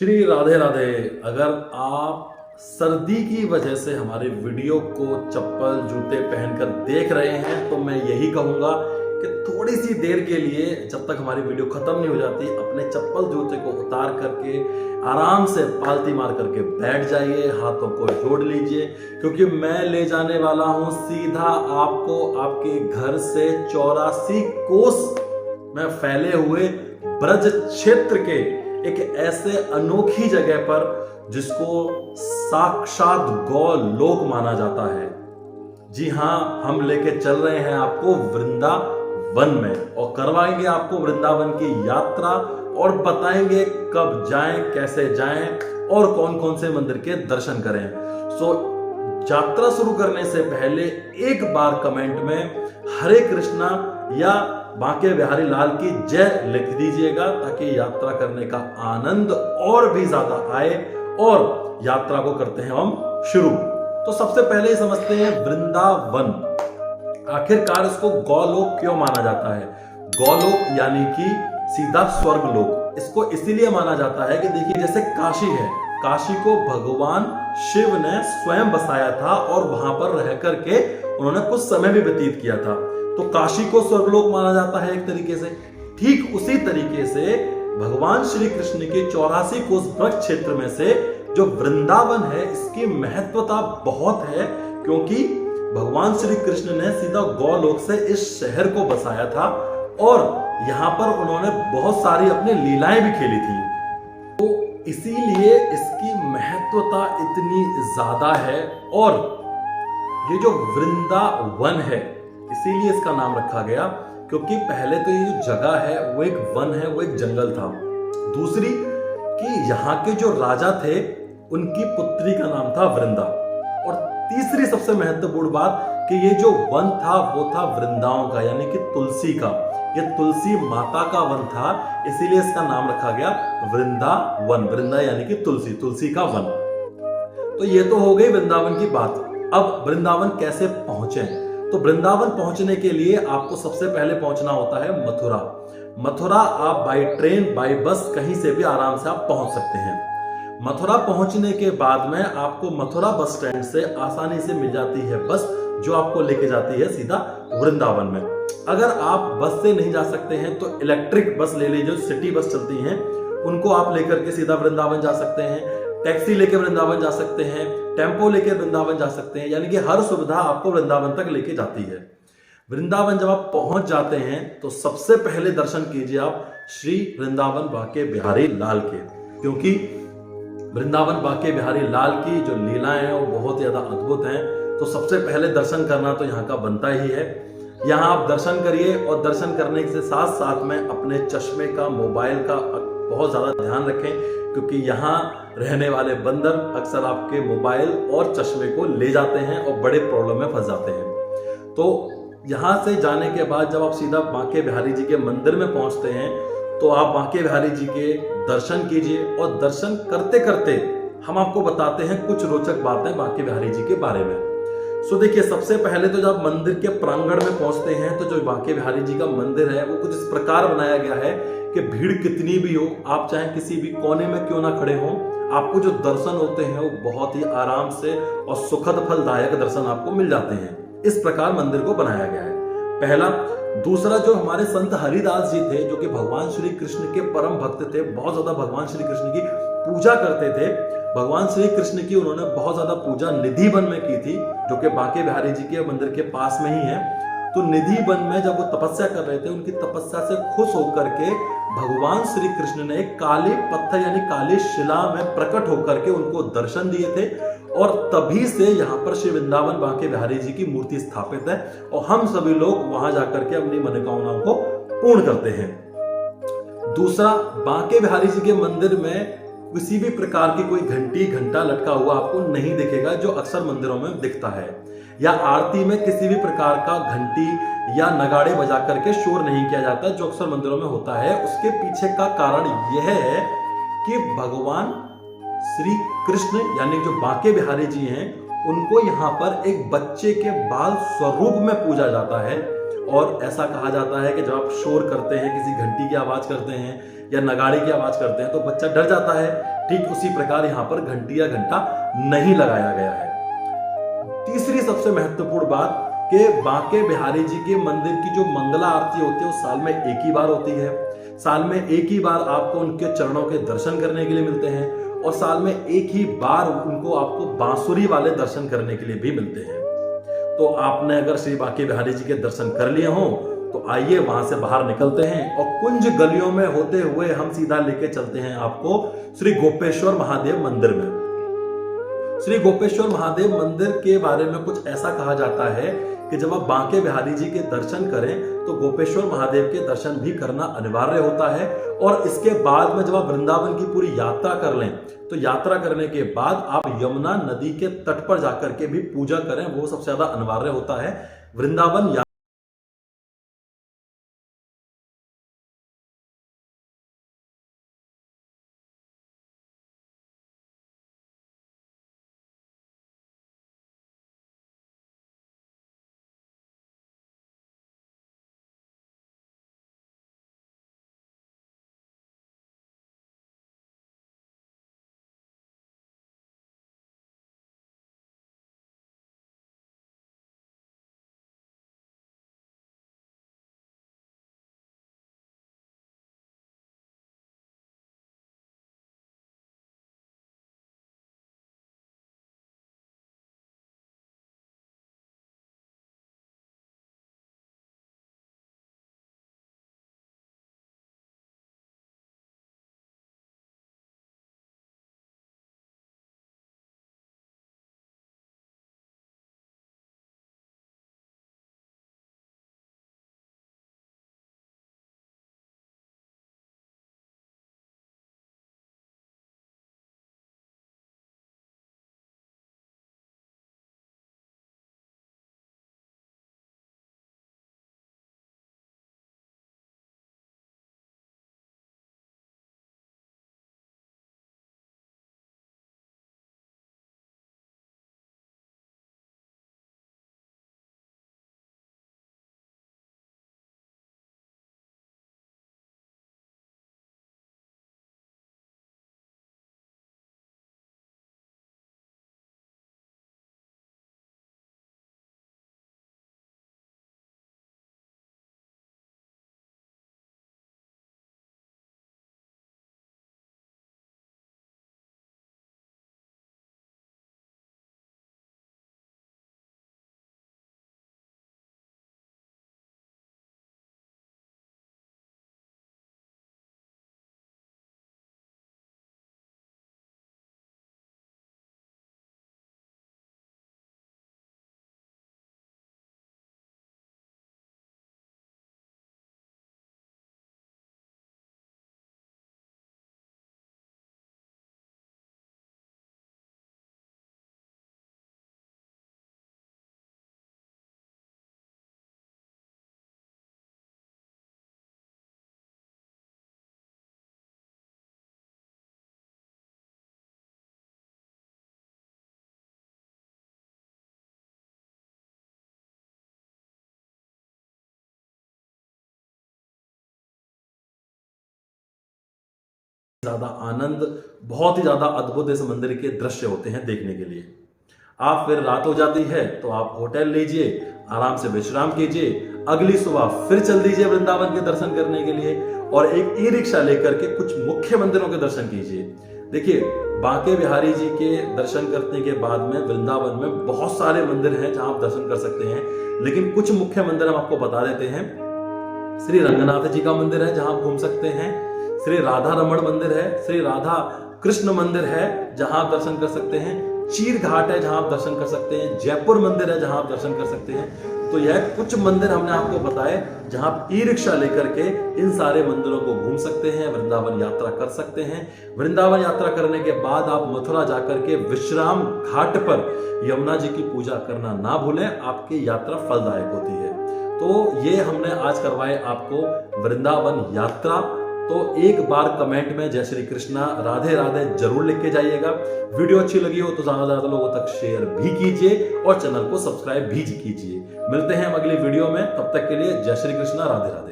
श्री राधे राधे। अगर आप सर्दी की वजह से हमारे वीडियो को चप्पल जूते पहनकर देख रहे हैं तो मैं यही कहूंगा कि थोड़ी सी देर के लिए, जब तक हमारी वीडियो खत्म नहीं हो जाती, अपने चप्पल जूते को उतार करके आराम से पालती मार करके बैठ जाइए, हाथों को जोड़ लीजिए, क्योंकि मैं ले जाने वाला हूं सीधा आपको आपके घर से 84 कोस में फैले हुए ब्रज क्षेत्र के एक ऐसे अनोखी जगह पर जिसको साक्षात गौलोक माना जाता है। जी हां, हम लेके चल रहे हैं आपको वृंदावन में और करवाएंगे आपको वृंदावन की यात्रा और बताएंगे कब जाएं, कैसे जाएं और कौन कौन से मंदिर के दर्शन करें। यात्रा शुरू करने से पहले एक बार कमेंट में हरे कृष्णा या बांके बिहारी लाल की जय लिख दीजिएगा, ताकि यात्रा करने का आनंद और भी ज्यादा आए। और यात्रा को करते हैं हम शुरू। तो सबसे पहले ही समझते हैं वृंदावन, आखिरकार इसको गौलोक क्यों माना जाता है। गौलोक यानी कि सीधा स्वर्ग लोक। इसको इसीलिए माना जाता है कि देखिए, जैसे काशी है, काशी को भगवान शिव ने स्वयं बसाया था और वहां पर रह करके उन्होंने कुछ समय भी व्यतीत किया था, तो काशी को स्वर्गलोक माना जाता है एक तरीके से। ठीक उसी तरीके से भगवान श्री कृष्ण के 84 कोस ब्रज क्षेत्र में से जो वृंदावन है, इसकी महत्वता बहुत है, क्योंकि भगवान श्री कृष्ण ने सीधा गौलोक से इस शहर को बसाया था और यहां पर उन्होंने बहुत सारी अपनी लीलाएं भी खेली थी। तो इसीलिए इसकी महत्वता इतनी ज्यादा है। और ये जो वृंदावन है, इसीलिए इसका नाम रखा गया, क्योंकि पहले तो ये जो जगह है वो एक वन है, वो एक जंगल था। दूसरी कि यहाँ के जो राजा थे उनकी पुत्री का नाम था वृंदा। और तीसरी सबसे महत्वपूर्ण बात कि ये जो वन था वो था वृंदावन का, यानी कि तुलसी का। ये तुलसी माता का वन था, इसीलिए इसका नाम रखा गया वृंदावन। वृंदा यानी कि तुलसी, तुलसी का वन। तो ये तो हो गई वृंदावन की बात। अब वृंदावन कैसे पहुंचे? तो वृंदावन पहुंचने के लिए आपको सबसे पहले पहुंचना होता है मथुरा। मथुरा आप बाय ट्रेन, बाय बस, कहीं से भी आराम से आप पहुंच सकते हैं। मथुरा पहुंचने के बाद में आपको मथुरा बस स्टैंड से आसानी से मिल जाती है बस, जो आपको लेके जाती है सीधा वृंदावन में। अगर आप बस से नहीं जा सकते हैं तो इलेक्ट्रिक बस ले लीजिए, सिटी बस चलती हैं, उनको आप लेकर के सीधा वृंदावन जा सकते हैं। टैक्सी लेके वृंदावन जा सकते हैं, टेम्पो लेके वृंदावन जा सकते हैं, यानी कि हर सुविधा आपको वृंदावन तक लेके जाती है। वृंदावन जब आप पहुंच जाते हैं तो सबसे पहले दर्शन कीजिए आप श्री वृंदावन बांके बिहारी लाल के, क्योंकि वृंदावन बांके बिहारी लाल की जो लीलाएं हैं वो बहुत ज्यादा अद्भुत हैं। तो सबसे पहले दर्शन करना तो यहाँ का बनता ही है। यहाँ आप दर्शन करिए और दर्शन करने के साथ साथ में अपने चश्मे का, मोबाइल का बहुत ज्यादा ध्यान रखें, क्योंकि यहाँ रहने वाले बंदर अक्सर आपके मोबाइल और चश्मे को ले जाते हैं और बड़े प्रॉब्लम में फंस जाते हैं। तो यहाँ से जाने के बाद जब आप सीधा बांके बिहारी जी के मंदिर में पहुंचते हैं तो आप बांके बिहारी जी के दर्शन कीजिए। और दर्शन करते करते हम आपको बताते हैं कुछ रोचक बातें बांके बिहारी जी के बारे में। देखिए, सबसे पहले तो जब मंदिर के प्रांगण में पहुंचते हैं तो जो बांके बिहारी जी का मंदिर है वो कुछ इस प्रकार बनाया गया है कि भीड़ कितनी भी हो, आप चाहे किसी भी कोने में क्यों ना खड़े हों, आपको जो दर्शन होते हैं वो बहुत ही आराम से और सुखद फलदायक दर्शन आपको मिल जाते हैं। इस प्रकार मंदिर को बनाया गया है, पहला। दूसरा, जो हमारे संत हरिदास जी थे, जो कि भगवान श्री कृष्ण के परम भक्त थे, बहुत ज्यादा भगवान श्री कृष्ण की पूजा करते थे। भगवान श्री कृष्ण की उन्होंने बहुत ज्यादा पूजा निधि वन में की थी, जो कि बांके बिहारी जी के मंदिर के पास में ही है। तो निधि वन में जब वो तपस्या कर रहे थे, उनकी तपस्या से खुश होकर के भगवान श्री कृष्ण ने काली पत्थर यानी काली शिला में प्रकट होकर के उनको दर्शन दिए थे। और तभी से यहाँ पर श्री वृंदावन बांके बिहारी जी की मूर्ति स्थापित है और हम सभी लोग वहां जाकर के अपनी मनोकामनाओं को पूर्ण करते हैं। दूसरा, बांके बिहारी जी के मंदिर में किसी भी प्रकार की कोई घंटा लटका हुआ आपको नहीं दिखेगा, जो अक्सर मंदिरों में दिखता है। या आरती में किसी भी प्रकार का घंटी या नगाड़े बजा करके शोर नहीं किया जाता, जो अक्सर मंदिरों में होता है। उसके पीछे का कारण यह है कि भगवान श्री कृष्ण यानी जो बांके बिहारी जी हैं, उनको यहाँ पर एक बच्चे के बाल स्वरूप में पूजा जाता है। और ऐसा कहा जाता है कि जब आप शोर करते हैं, किसी घंटी की आवाज करते हैं या नगाड़े की आवाज करते हैं, तो बच्चा डर जाता है। ठीक उसी प्रकार यहां पर घंटी या घंटा नहीं लगाया गया है। तीसरी सबसे महत्वपूर्ण बात कि बांके बिहारी जी के मंदिर की जो मंगला आरती होती है वो साल में एक ही बार होती है। साल में एक ही बार आपको उनके चरणों के दर्शन करने के लिए मिलते हैं और साल में एक ही बार उनको आपको बांसुरी वाले दर्शन करने के लिए भी मिलते हैं। तो आपने अगर श्री बांके बिहारी जी के दर्शन कर लिए हों तो आइए वहां से बाहर निकलते हैं और कुंज गलियों में होते हुए हम सीधा लेके चलते हैं आपको श्री गोपेश्वर महादेव मंदिर में। श्री गोपेश्वर महादेव मंदिर के बारे में कुछ ऐसा कहा जाता है कि जब आप बांके बिहारी जी के दर्शन करें तो गोपेश्वर महादेव के दर्शन भी करना अनिवार्य होता है। और इसके बाद में जब आप वृंदावन की पूरी यात्रा कर लें तो यात्रा करने के बाद आप यमुना नदी के तट पर जाकर के भी पूजा करें, वो सबसे ज्यादा अनिवार्य होता है। वृंदावन ज्यादा आनंद, बहुत ही ज्यादा अद्भुत इस मंदिर के दृश्य होते हैं देखने के लिए। आप फिर रात हो जाती है तो आप होटल लीजिए, आराम से विश्राम कीजिए, अगली सुबह फिर चल दीजिए वृंदावन के दर्शन करने के लिए और एक ई रिक्शा लेकर के कुछ मुख्य मंदिरों के दर्शन कीजिए। देखिए, बांके बिहारी जी के दर्शन करने के बाद में वृंदावन में बहुत सारे मंदिर हैं जहां आप दर्शन कर सकते हैं, लेकिन कुछ मुख्य मंदिर हम आपको बता देते हैं। श्री रंगनाथ जी का मंदिर है जहां आप घूम सकते हैं, श्री राधा रमण मंदिर है, श्री राधा कृष्ण मंदिर है जहां आप दर्शन कर सकते हैं, चीर घाट है जहां आप दर्शन कर सकते हैं, जयपुर मंदिर है जहां आप दर्शन कर सकते हैं। तो यह कुछ मंदिर हमने आपको बताए जहां आप ई रिक्शा लेकर के इन सारे मंदिरों को घूम सकते हैं, वृंदावन यात्रा कर सकते हैं। वृंदावन यात्रा करने के बाद आप मथुरा जाकर के विश्राम घाट पर यमुना जी की पूजा करना ना भूलें, आपकी यात्रा फलदायक होती है। तो ये हमने आज करवाए आपको वृंदावन यात्रा। तो एक बार कमेंट में जय श्री कृष्णा राधे राधे जरूर लिख के जाइएगा। वीडियो अच्छी लगी हो तो ज्यादा लोगों तक शेयर भी कीजिए और चैनल को सब्सक्राइब भी कीजिए। मिलते हैं हम अगली वीडियो में, तब तक के लिए जय श्री कृष्णा राधे राधे।